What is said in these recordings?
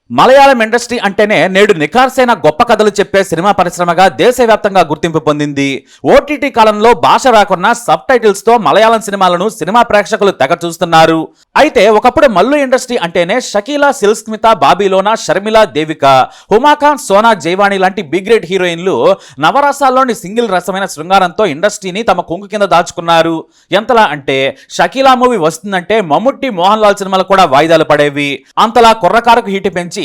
Malayalam industry అంటేనే నేడు నిఖార్సైన గొప్ప కథలు చెప్పే సినిమా పరిశ్రమగా దేశవ్యాప్తంగా గుర్తింపు పొందింది. ఓటీటీ కాలంలో భాష రాకున్న సబ్ టైటిల్స్ తో మలయాళం సినిమాలను సినిమా ప్రేక్షకులు తెగ చూస్తున్నారు. అయితే ఒకప్పుడు మల్లు ఇండస్ట్రీ అంటేనే షకీలా, సిల్స్మిత, బాబీలోనా, షర్మిల, దేవిక, హుమాఖాన్, సోనా, జైవాణి లాంటి బి గ్రేడ్ హీరోయిన్లు నవరసాల్లోని సింగిల్ రసమైన శృంగారంతో ఇండస్ట్రీని తమ కొంగు కింద దాచుకున్నారు. ఎంతలా అంటే షకీలా మూవీ వస్తుందంటే మమ్ముట్టి, మోహన్ లాల్ సినిమాలు కూడా వాయిదాలు పడేవి. అంతలా కుర్రకారుకు హీట్ పెంచి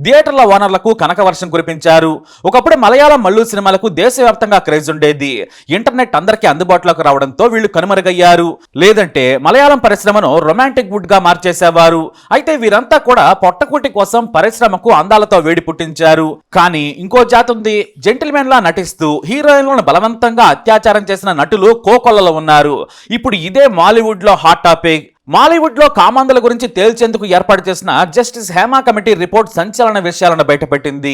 థియేటర్ల ఓనర్లకు కనక వర్షం కురిపించారు. ఒకప్పుడు మలయాళం మల్లు సినిమాలకు దేశవ్యాప్తంగా క్రేజ్ ఉండేది. ఇంటర్నెట్ అందరికీ అందుబాటులోకి రావడంతో వీళ్ళు కనుమరుగయ్యారు. లేదంటే మలయాళం పరిశ్రమను రొమాంటిక్ వుడ్ గా మార్చేసేవారు. అయితే వీరంతా కూడా పొట్టకూటి కోసం పరిశ్రమకు అందాలతో వేడి పుట్టించారు. కానీ ఇంకో జాతి ఉంది. జెంటిల్మెన్ లా నటిస్తూ హీరోయిన్లను బలవంతంగా అత్యాచారం చేసిన నటులు కోకొల్లలో ఉన్నారు. ఇప్పుడు ఇదే మాలీవుడ్ లో హాట్ టాపిక్. మాలీవుడ్ లో కామాంధుల గురించి తేల్చేందుకు ఏర్పాటు చేసిన జస్టిస్ హేమా కమిటీ రిపోర్ట్ సంచలన విషయాలను బయటపెట్టింది.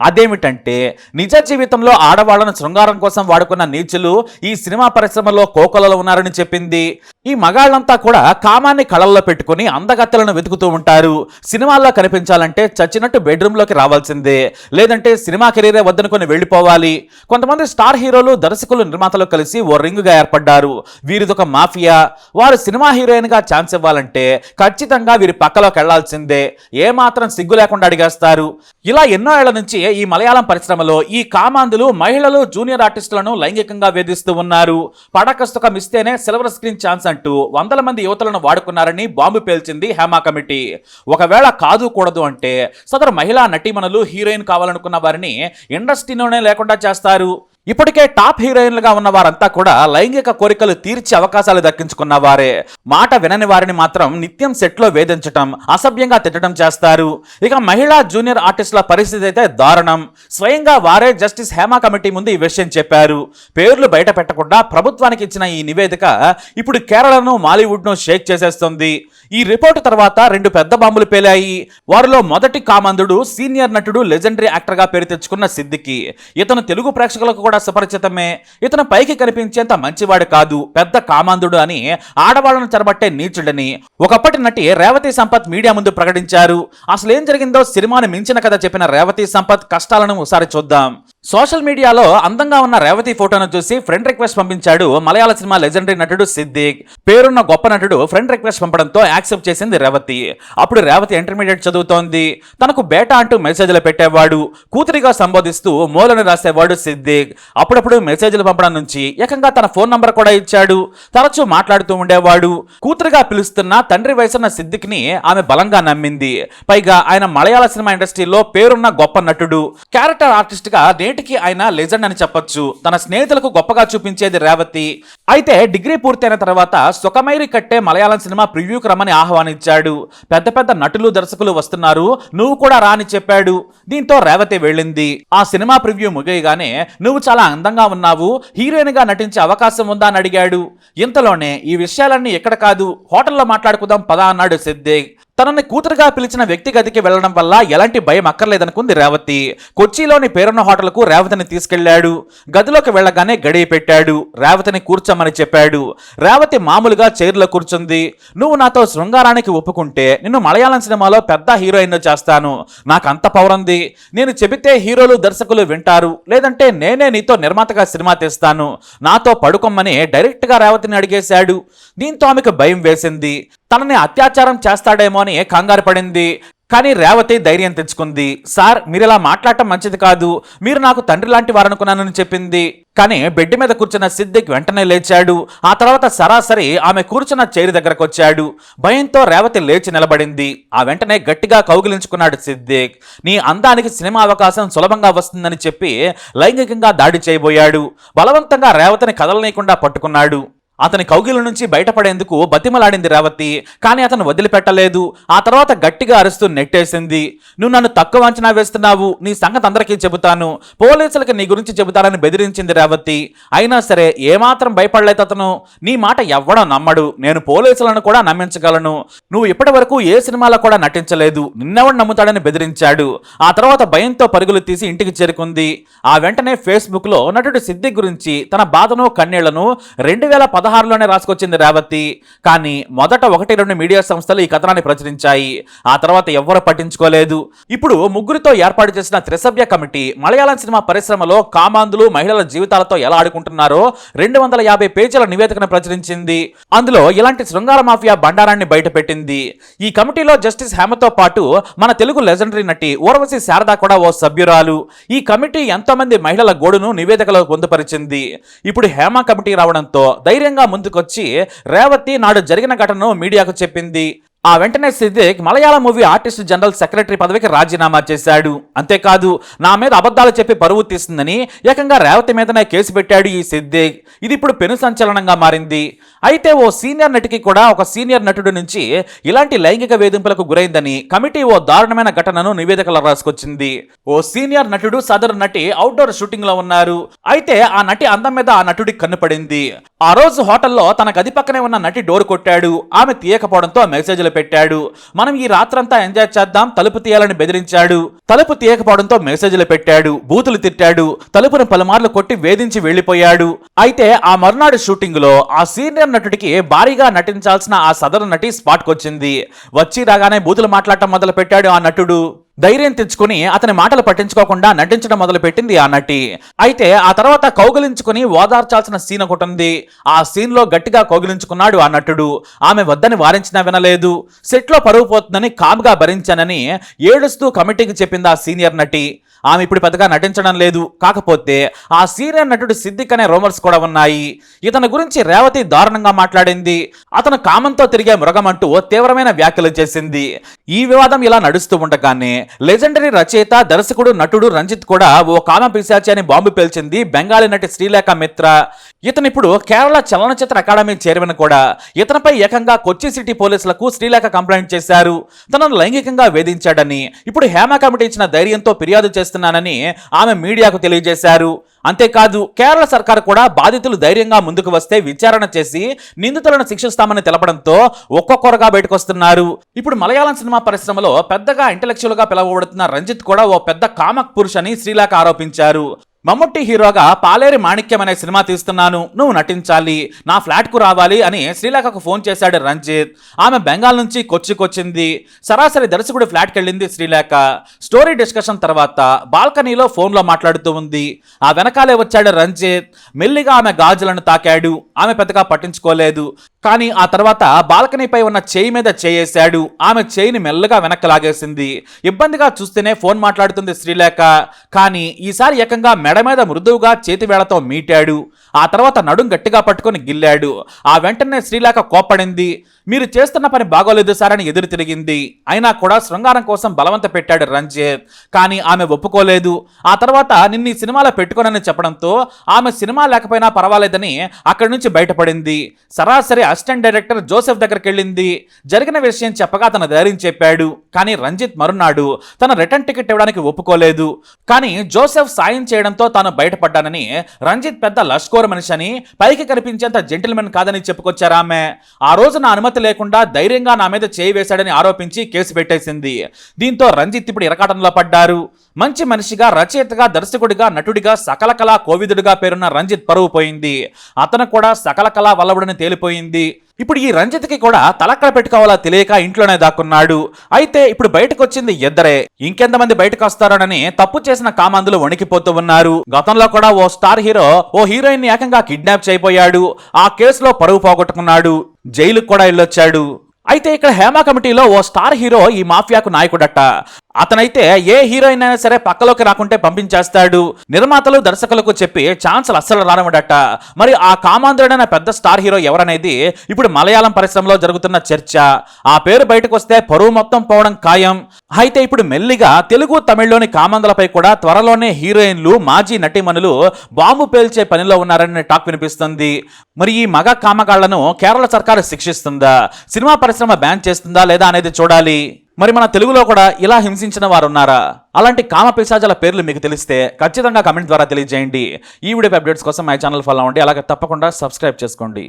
అదేమిటంటే నిజ జీవితంలో ఆడవాళ్లను శృంగారం కోసం వాడుకున్న నీచులు ఈ సినిమా పరిశ్రమలో కోకొలలో ఉన్నారని చెప్పింది. ఈ మగాళ్లంతా కూడా కామాన్ని కళల్లో పెట్టుకుని అందగత్తెలను వెతుకుతూ ఉంటారు. సినిమాల్లో కనిపించాలంటే చచ్చినట్టు బెడ్రూమ్ లోకి రావాల్సిందే, లేదంటే సినిమా కెరీరే వద్దనుకొని వెళ్లిపోవాలి. కొంతమంది స్టార్ హీరోలు, దర్శకులు, నిర్మాతలు కలిసి ఓ రింగుగా ఏర్పడ్డారు. వీరిదొక మాఫియా. వారు సినిమా హీరోయిన్ గా ఛాన్స్ ఇవ్వాలంటే ఖచ్చితంగా వీరి పక్కలోకి వెళ్లాల్సిందే. ఏమాత్రం సిగ్గు లేకుండా అడిగేస్తారు. ఇలా ఎన్నో ఏళ్ల నుంచి ఈ మలయాళం పరిశ్రమలో ఈ కామాంధులు మహిళలు, జూనియర్ ఆర్టిస్టులను లైంగికంగా వేధిస్తూ ఉన్నారు. పడకస్తుకం ఇస్తేనే సిల్వర్ స్క్రీన్ ఛాన్స్ అంటూ వందల మంది యువతులను వాడుకున్నారని బాంబు పేల్చింది హేమా కమిటీ. ఒకవేళ కాదు కూడదు అంటే సదరు మహిళా నటీమణులు, హీరోయిన్ కావాలనుకున్న వారిని ఇండస్ట్రీలోనే లేకుండా చేస్తారు. ఇప్పటికే టాప్ హీరోయిన్లుగా ఉన్న వారంతా కూడా లైంగిక కోరికలు తీర్చి అవకాశాలు దక్కించుకున్న వారే. మాట వినని వారిని మాత్రం నిత్యం సెట్లో వేధించటం, అసభ్యంగా తిట్టడం చేస్తారు. ఇక మహిళా, జూనియర్ ఆర్టిస్టుల పరిస్థితి అయితే దారుణం. స్వయంగా వారే జస్టిస్ హేమా కమిటీ ముందు ఈ విషయం చెప్పారు. పేర్లు బయట పెట్టకుండా ప్రభుత్వానికి ఇచ్చిన ఈ నివేదిక ఇప్పుడు కేరళను, మాలీవుడ్ను షేక్ చేసేస్తుంది. ఈ రిపోర్టు తర్వాత రెండు పెద్ద బాంబులు పేలాయి. వారిలో మొదటి కామందుడు సీనియర్ నటుడు, లెజెండరీ యాక్టర్ గా పేరు తెచ్చుకున్న సిద్దికి. ఇతను తెలుగు ప్రేక్షకులకు కూడా సుపరిచితమే. ఇతను పైకి కనిపించేంత మంచివాడు కాదు, పెద్ద కామాంధుడు అని, ఆడవాళ్లను చెరబట్టే నీచుడని ఒకప్పటి నటి రేవతి సంపత్ మీడియా ముందు ప్రకటించారు. అసలు ఏం జరిగిందో సినిమాని మించిన కథ చెప్పిన రేవతి సంపత్ కష్టాలను ఒకసారి చూద్దాం. సోషల్ మీడియాలో అందంగా ఉన్న రేవతి ఫోటోను చూసి ఫ్రెండ్ రిక్వెస్ట్ పంపించాడు మలయాళ సినిమా లెజెండరీ నటుడు సిద్దిక్. పేరున్న గొప్ప నటుడు ఫ్రెండ్ రిక్వెస్ట్ పంపడంతో యాక్సెప్ట్ చేసింది రేవతి. అప్పుడు రేవతి ఇంటర్మీడియట్ చదువుతోంది. తనకు బేటా అంటూ మెసేజ్లు పెట్టేవాడు. కూతురిగా సంబోధిస్తూ మోలని రాసేవాడు సిద్దిక్. అప్పుడప్పుడు మెసేజ్లు పంపడం నుంచి ఏకంగా తన ఫోన్ నంబర్ కూడా ఇచ్చాడు. తరచూ మాట్లాడుతూ ఉండేవాడు. కూతురిగా పిలుస్తున్న తండ్రి వయసున్న సిద్దిక్ ని ఆమె బలంగా నమ్మింది. పైగా ఆయన మలయాళ సినిమా ఇండస్ట్రీలో పేరున్న గొప్ప నటుడు. క్యారెక్టర్ ఆర్టిస్ట్ గా నేటికి ఆయన లెజెండ్ అని చెప్పొచ్చు. తన స్నేహితులకు గొప్పగా చూపించేది రేవతి. అయితే డిగ్రీ పూర్తయిన తర్వాత సుఖమైరి కట్టే మలయాళం సినిమా ప్రివ్యూకి రమ్మని ఆహ్వానించాడు. పెద్ద పెద్ద నటులు, దర్శకులు వస్తున్నారు, నువ్వు కూడా రా అని చెప్పాడు. దీంతో రేవతి వెళ్ళింది. ఆ సినిమా ప్రివ్యూ ముగియగానే నువ్వు చాలా అందంగా ఉన్నావు, హీరోయిన్ గా నటించే అవకాశం ఉందా అని అడిగాడు. ఇంతలోనే ఈ విషయాలన్నీ ఎక్కడ కాదు, హోటల్లో మాట్లాడుకుందాం పదా అన్నాడు సిద్దిక్. తనని కూతురుగా పిలిచిన వ్యక్తి గదికి వెళ్లడం వల్ల ఎలాంటి భయం అక్కర్లేదనుకుంది రేవతి. కొచ్చిలోని పేరున్న హోటల్కు రేవతిని తీసుకెళ్లాడు. గదిలోకి వెళ్లగానే గడియ పెట్టాడు. రేవతిని కూర్చోమని చెప్పాడు. రేవతి మామూలుగా చైర్లో కూర్చుంది. నువ్వు నాతో శృంగారానికి ఒప్పుకుంటే నిన్ను మలయాళం సినిమాలో పెద్ద హీరోయిన్ చేస్తాను. నాకంత పౌరంది. నేను చెబితే హీరోలు, దర్శకులు వింటారు, లేదంటే నేనే నీతో నిర్మాతగా సినిమా తీస్తాను. నాతో పడుకోమని డైరెక్ట్ గా రేవతిని అడిగేశాడు. దీంతో ఆమెకు భయం వేసింది. తనని అత్యాచారం చేస్తాడేమో అని కంగారు పడింది. కానీ రేవతి ధైర్యం తెచ్చుకుంది. సార్, మీరు ఇలా మాట్లాడటం మంచిది కాదు, మీరు నాకు తండ్రి లాంటి వారనుకున్నానని చెప్పింది. కానీ బెడ్ మీద కూర్చున్న సిద్దిక్ వెంటనే లేచాడు. ఆ తర్వాత సరాసరి ఆమె కూర్చున్న చైర్ దగ్గరకు వచ్చాడు. భయంతో రేవతి లేచి నిలబడింది. ఆ వెంటనే గట్టిగా కౌగిలించుకున్నాడు సిద్దిక్. నీ అందానికి సినిమా అవకాశం సులభంగా వస్తుందని చెప్పి లైంగికంగా దాడి చేయబోయాడు. బలవంతంగా రేవతిని కదలనీయకుండా పట్టుకున్నాడు. అతని కౌగిల నుంచి బయటపడేందుకు బతిమలాడింది రేవతి. కానీ అతను వదిలిపెట్టలేదు. ఆ తర్వాత గట్టిగా అరుస్తూ నెట్టేసింది. నువ్వు నన్ను తక్కువ అంచనా వేస్తున్నావు, నీ సంగతి అందరికీ చెబుతాను, పోలీసులకి నీ గురించి చెబుతానని బెదిరించింది రేవతి. అయినా సరే ఏమాత్రం భయపడలేదు అతను. నీ మాట ఎవ్వడం నమ్మడు, నేను పోలీసులను కూడా నమ్మించగలను, నువ్వు ఇప్పటి వరకు ఏ సినిమాలో కూడా నటించలేదు, నిన్నెవడు నమ్ముతాడని బెదిరించాడు. ఆ తర్వాత భయంతో పరుగులు తీసి ఇంటికి చేరుకుంది. ఆ వెంటనే ఫేస్బుక్ లో నటుడు సిద్దిక్ గురించి తన బాధను, కన్నీళ్లను 2016 2016లోనే రాసుకొచ్చింది రేవతి. కానీ మొదట 1-2 మీడియా సంస్థలు ఈ కథనాన్ని ప్రచురించాయి. ఆ తర్వాత ఎవ్వరూ పట్టించుకోలేదు. ఇప్పుడు ముగ్గురితో ఏర్పాటు చేసిన త్రిసభ్య కమిటీ మలయాళం సినిమా పరిశ్రమలో కామాంధులు మహిళల జీవితాలతో ఎలా ఆడుకుంటున్నారో 250 పేజీల నివేదికను ప్రచురించింది. అందులో ఇలాంటి శృంగార మాఫియా బండారాన్ని బయటపెట్టింది. ఈ కమిటీలో జస్టిస్ హేమతో పాటు మన తెలుగు లెజెండరీ నటి ఊర్వశి శారద కూడా ఓ సభ్యురాలు. ఈ కమిటీ ఎంతో మంది మహిళల గోడును నివేదికలో పొందుపరిచింది. ఇప్పుడు హేమ కమిటీ రావడంతో ధైర్యంగా ముందుకొచ్చి రేవతి నాడు జరిగిన ఘటనను మీడియాకు చెప్పింది. ఆ వెంటనే Siddique Malayalam movie artist general secretary పదవికి రాజీనామా చేశాడు. అంతేకాదు, నా మీద అబద్ధాలు చెప్పి పరువు తీస్తుందని ఏకంగా రేవతి మీదనే కేసు పెట్టాడు ఈ సిద్దిక్. ఇది ఇప్పుడు పెను సంచలనంగా మారింది. అయితే ఓ సీనియర్ నటికి కూడా ఒక సీనియర్ నటుడి నుంచి ఇలాంటి లైంగిక వేధింపులకు గురైందని కమిటీ ఓ దారుణమైన ఘటనను నివేదికలో రాసుకొచ్చింది. ఓ సీనియర్ నటుడు సదరు నటి అవుట్డోర్ షూటింగ్ లో ఉన్నారు. అయితే ఆ నటి అందం మీద ఆ నటుడికి కన్నుపడింది. ఆ రోజు హోటల్లో తన గది పక్కనే ఉన్న నటి డోర్ కొట్టాడు. ఆమె తీయకపోవడంతో మెసేజ్లు పెట్టాడు. మనం ఈ రాత్రంతా ఎంజాయ్ చేద్దాం, తలుపు తీయాలని బెదిరించాడు. తలుపు తీయకపోవడంతో మెసేజ్లు పెట్టాడు, బూతులు తిట్టాడు, తలుపును పలుమార్లు కొట్టి వేధించి వెళ్లిపోయాడు. అయితే ఆ మరునాడు షూటింగ్ లో ఆ సీనియర్ నటుడికి భారీగా నటించాల్సిన ఆ సదరు నటి స్పాట్ కొచ్చింది. వచ్చి రాగానే బూతులు మాట్లాడటం మొదలు పెట్టాడు ఆ నటుడు. ధైర్యం తెచ్చుకుని అతని మాటలు పట్టించుకోకుండా నటించడం మొదలుపెట్టింది ఆ నటి. అయితే ఆ తర్వాత కౌగిలించుకుని ఓదార్చాల్సిన సీన్ ఒకటి ఉంది. ఆ సీన్ లో గట్టిగా కౌగిలించుకున్నాడు ఆ నటుడు. ఆమె వద్దని వారించినా వినలేదు. సెట్ లో పరువు పోతుందని కామ్గా భరించానని ఏడుస్తూ కమిటీకి చెప్పింది ఆ సీనియర్ నటి. ఆమె ఇప్పుడు పెద్దగా నటించడం లేదు. కాకపోతే ఆ సీనియర్ నటుడు సిద్దిక్ అనే రూమర్స్ కూడా ఉన్నాయి. ఇతని గురించి రేవతి దారుణంగా మాట్లాడింది. అతను కామంతో తిరిగే మృగమంటూ తీవ్రమైన వ్యాఖ్యలు చేసింది. ఈ వివాదం ఇలా నడుస్తూ ఉండగానే లెజెండరీ రచయిత, దర్శకుడు, నటుడు రంజిత్ కూడా ఓ కామ పిశాచి అని బాంబు పేల్చింది బెంగాలీ నటి శ్రీలేఖ మిత్ర. ఇతను ఇప్పుడు కేరళ చలనచిత్ర అకాడమీ చైర్మన్ కూడా. ఇతనిపై ఏకంగా కొచ్చి సిటీ పోలీసులకు శ్రీలేఖ కంప్లైంట్ చేశారు. తనను లైంగికంగా వేధించాడని, ఇప్పుడు హేమ కమిటీ ఇచ్చిన ధైర్యంతో ఫిర్యాదు చేస్తున్నానని ఆమె మీడియాకు తెలియజేశారు. అంతేకాదు, కేరళ సర్కారు కూడా బాధితులు ధైర్యంగా ముందుకు వస్తే విచారణ చేసి నిందితులను శిక్షిస్తామని తెలపడంతో ఒక్కొక్కరుగా బయటకొస్తున్నారు. ఇప్పుడు మలయాళం సినిమా పరిశ్రమలో పెద్దగా ఇంటెలెక్చువల్ గా పిలవబడుతున్న రంజిత్ కూడా ఓ పెద్ద కామక్ పురుష్ అని శ్రీలేఖ ఆరోపించారు. మమ్ముట్టి హీరోగా పాలేరి మాణిక్యం అనే సినిమా తీస్తున్నాను, నువ్వు నటించాలి, నా ఫ్లాట్ కు రావాలి అని శ్రీలేఖకు ఫోన్ చేశాడు రంజిత్. ఆమె బెంగాల్ నుంచి కొచ్చికొచ్చింది. సరాసరి దర్శకుడి ఫ్లాట్కి వెళ్ళింది శ్రీలేఖ. స్టోరీ డిస్కషన్ తర్వాత బాల్కనీలో ఫోన్లో మాట్లాడుతూ ఉంది. ఆ వెనకాలే వచ్చాడు రంజిత్. మెల్లిగా ఆమె గాజులను తాకాడు. ఆమె పెద్దగా పట్టించుకోలేదు. కానీ ఆ తర్వాత బాల్కనీపై ఉన్న చేయి మీద చేయేశాడు. ఆమె చేయిని మెల్లగా వెనక్కి లాగేసింది. ఇబ్బందిగా చూస్తేనే ఫోన్ మాట్లాడుతుంది శ్రీలేఖ. కానీ ఈసారి ఏకంగా మెడ మీద మృదువుగా చేతివేళ్లతో మీటాడు. ఆ తర్వాత నడుం గట్టిగా పట్టుకొని గిల్లాడు. ఆ వెంటనే శ్రీలేఖ కోప్పడింది. మీరు చేస్తున్న పని బాగోలేదు సార్ అని ఎదురు తిరిగింది. అయినా కూడా శృంగారం కోసం బలవంత పెట్టాడు రంజిత్. కానీ ఆమె ఒప్పుకోలేదు. ఆ తర్వాత నిన్ను ఈ సినిమాలో పెట్టుకోనని చెప్పడంతో ఆమె సినిమా లేకపోయినా పర్వాలేదని అక్కడి నుంచి బయటపడింది. సరాసరి అసిస్టెంట్ డైరెక్టర్ జోసెఫ్ దగ్గరికి వెళ్ళింది. జరిగిన విషయం చెప్పగా తన ధైర్యం చెప్పాడు. కానీ రంజిత్ మరునాడు తన రిటర్న్ టికెట్ ఇవ్వడానికి ఒప్పుకోలేదు. కానీ జోసెఫ్ సాయం చేయడంతో తాను బయటపడ్డానని, రంజిత్ పెద్ద లష్కోర్ మనిషి అని, పైకి కనిపించేంత జెంటిల్మెన్ కాదని చెప్పుకొచ్చారామె. ఆ రోజు నా అనుమతి లేకుండా ధైర్యంగా నా మీద చేయి వేశాడని ఆరోపించి కేసు పెట్టేసింది. దీంతో రంజిత్ ఇప్పుడు ఇరకాటంలో పడ్డారు. మంచి మనిషిగా, రచయితగా, దర్శకుడిగా, నటుడిగా, సకల కళా కోవిదుడిగా పేరున్న రంజిత్ పరువు పోయింది. అతను కూడా సకల కళా వల్లభుడని తేలిపోయింది. ఇప్పుడు ఈ రంజిత్కి కూడా తలక్కడ పెట్టుకోవాలా తెలియక ఇంట్లోనే దాక్కున్నాడు. అయితే ఇప్పుడు బయటకు వచ్చింది ఇద్దరే. ఇంకెంతమంది బయటకు వస్తారోనని తప్పు చేసిన కామాంధులు వణికిపోతూ ఉన్నారు. గతంలో కూడా ఓ స్టార్ హీరో ఓ హీరోయిన్ ని ఏకంగా కిడ్నాప్ చేయబోయాడు. ఆ కేసులో పరువు పోగొట్టుకున్నాడు. జైలుకు కూడా వెళ్ళొచ్చాడు. అయితే ఇక్కడ హేమ కమిటీలో ఓ స్టార్ హీరో ఈ మాఫియాకు నాయకుడట. అతనైతే ఏ హీరోయిన్ అయినా సరే పక్కలోకి రాకుంటే పంపించేస్తాడు. నిర్మాతలు, దర్శకులకు చెప్పి ఛాన్సులు అస్సలు రానివ్వడట. మరి ఆ కామాంధుడైన పెద్ద స్టార్ హీరో ఎవరనేది ఇప్పుడు మలయాళం పరిశ్రమలో జరుగుతున్న చర్చ. ఆ పేరు బయటకు వస్తే పరువు మొత్తం పోవడం ఖాయం. అయితే ఇప్పుడు మెల్లిగా తెలుగు, తమిళ్లోని కామాంధులపై కూడా త్వరలోనే హీరోయిన్లు, మాజీ నటీమణులు బాంబు పేల్చే పనిలో ఉన్నారని టాక్ వినిపిస్తుంది. మరి ఈ మగ కామగాళ్లను కేరళ సర్కారు శిక్షిస్తుందా, సినిమా పరిశ్రమ బ్యాన్ చేస్తుందా లేదా అనేది చూడాలి. మరి మన తెలుగులో కూడా ఇలా హింసించిన వారు ఉన్నారా? అలాంటి కామ పిశాచాల పేర్లు మీకు తెలిస్తే ఖచ్చితంగా కమెంట్ ద్వారా తెలియజేయండి. ఈ వీడియో అప్డేట్స్ కోసం మై ఛానల్ ఫాలో అవ్వండి. అలాగే తప్పకుండా సబ్స్క్రైబ్ చేసుకోండి.